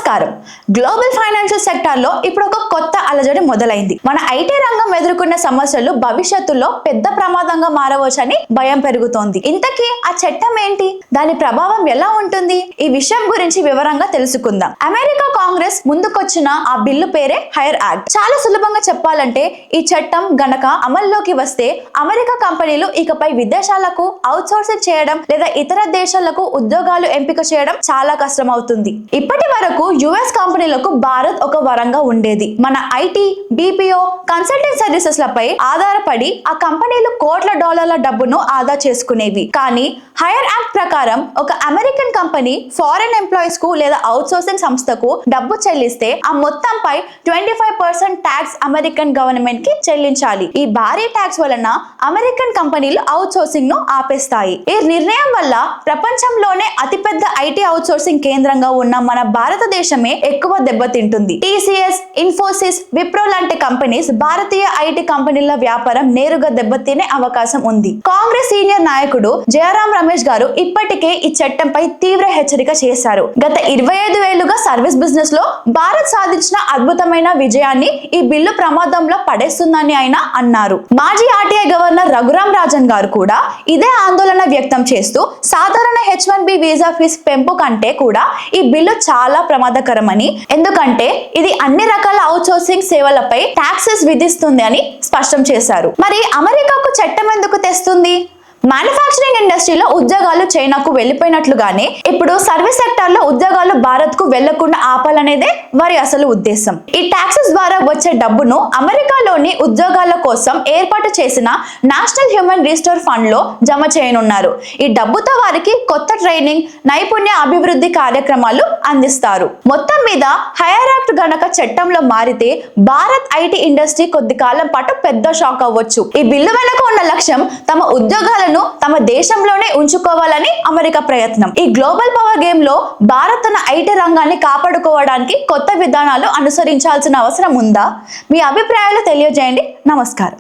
నమస్కారం. Global financial సెక్టార్లో ఇప్పుడు ఒక కొత్త అలజడి మొదలైంది. మన ఐటీ రంగం ఎదుర్కొన్న సమస్యలు భవిష్యత్తులో పెద్ద ప్రమాదంగా మారవచ్చని భయం పెరుగుతోంది. ఇంతకీ ఆ చట్టం ఏంటి, దాని ప్రభావం ఎలా ఉంటుంది, ఈ విషయం గురించి వివరంగా తెలుసుకుందాం. అమెరికా కాంగ్రెస్ ముందుకొచ్చిన ఆ బిల్లు పేరే హైర్ యాక్ట్. చాలా సులభంగా చెప్పాలంటే ఈ చట్టం గనక అమల్లోకి వస్తే అమెరికా కంపెనీలు ఇకపై విదేశాలకు అవుట్ సోర్సింగ్ చేయడం లేదా ఇతర దేశాలకు ఉద్యోగాలు ఎంపిక చేయడం చాలా కష్టం అవుతుంది. ఇప్పటి వరకు యుఎస్ కంపెనీలకు భారత్ ఒక వరంగా ఉండేది. మన ఐటీ, బీపీఓ, కన్సల్టింగ్ సర్వీసెస్ లపై ఆధారపడి ఆ కంపెనీలు కోట్ల డాలర్ల డబ్బును ఆదా చేసుకునేవి. కానీ హైర్ యాక్ట్ ప్రకారం ఒక అమెరికన్ కంపెనీ ఫారెన్ ఎంప్లాయీస్ కు లేదా అవుట్ సోర్సింగ్ సంస్థకు డబ్బు చెల్లిస్తే ఆ మొత్తంపై 25% ట్యాక్స్ అమెరికన్ గవర్నమెంట్ కి చెల్లించాలి. ఈ భారీ ట్యాక్స్ వలన అమెరికన్ కంపెనీలు అవుట్ సోర్సింగ్ ను ఆపేస్తాయి. ఈ నిర్ణయం వల్ల ప్రపంచంలోనే అతిపెద్ద ఐటీ అవుట్ సోర్సింగ్ కేంద్రంగా ఉన్న మన భారతదేశమే ఎక్కువ దెబ్బతింటుంది. టీసీఎస్, ఇన్ఫోసిస్, విప్రో లాంటి కంపెనీస్ భారతీయ ఐటీ కంపెనీల వ్యాపారం నేరుగా దెబ్బతినే అవకాశం ఉంది. కాంగ్రెస్ సీనియర్ నాయకుడు జయరాం రమేష్ గారు ఇప్పటికే ఈ చట్టంపై తీవ్ర హెచ్చరిక చేశారు. గత 25 ఏళ్లుగా సర్వీస్ బిజినెస్ లో భారత్ సాధించిన అద్భుతమైన విజయాన్ని ఈ బిల్లు ప్రమాదంలో పడేస్తుందని ఆయన అన్నారు. మాజీ ఆర్టీఐ గవర్నర్ రఘురాం రాజన్ గారు కూడా ఇదే ఆందోళన వ్యక్తం చేస్తూ సాధారణ H1B వీసా ఫీజు పెంపు కంటే కూడా ఈ బిల్లు చాలా ప్రమాదకరమని, ఎందుకంటే ఇది అన్ని రకాల అవుట్ సోర్సింగ్ సేవలపై ట్యాక్సెస్ విధిస్తుంది అని స్పష్టం చేశారు. మరి అమెరికాకు చట్టం ఎందుకు తెస్తుంది? మ్యానుఫ్యాక్చరింగ్ ఇండస్ట్రీలో ఉద్యోగాలు చైనాకు వెళ్లిపోయినట్లుగానే ఇప్పుడు సర్వీస్ సెక్టార్ లో ఉద్యోగాలు భారత్ కు వెళ్లకుండా ఆపాలనేదే వారి అసలు ఉద్దేశం. ఈ ట్యాక్సెస్ ద్వారా వచ్చే డబ్బును అమెరికాలోని ఉద్యోగాల కోసం ఏర్పాటు చేసిన నేషనల్ హ్యూమన్ రిసోర్స్ ఫండ్ లో జమ చేయనున్నారు. ఈ డబ్బుతో వారికి కొత్త ట్రైనింగ్, నైపుణ్య అభివృద్ధి కార్యక్రమాలు అందిస్తారు. మొత్తం మీద హైర్ యాక్ట్ గనక చట్టంలో మారితే భారత్ ఐటీ ఇండస్ట్రీ కొద్ది కాలం పాటు పెద్ద షాక్ అవ్వచ్చు. ఈ బిల్లు వెనుక ఉన్న లక్ష్యం తమ ఉద్యోగాలను తమ దేశంలోనే ఉంచుకోవాలని అమెరికా ప్రయత్నం. ఈ గ్లోబల్ పవర్ గేమ్ లో భారత్ తన ఐటీ రంగాన్ని కాపాడుకోవడానికి కొత్త విధానాలు అనుసరించాల్సిన అవసరం ఉందా? మీ అభిప్రాయాలు తెలియజేయండి. నమస్కారం.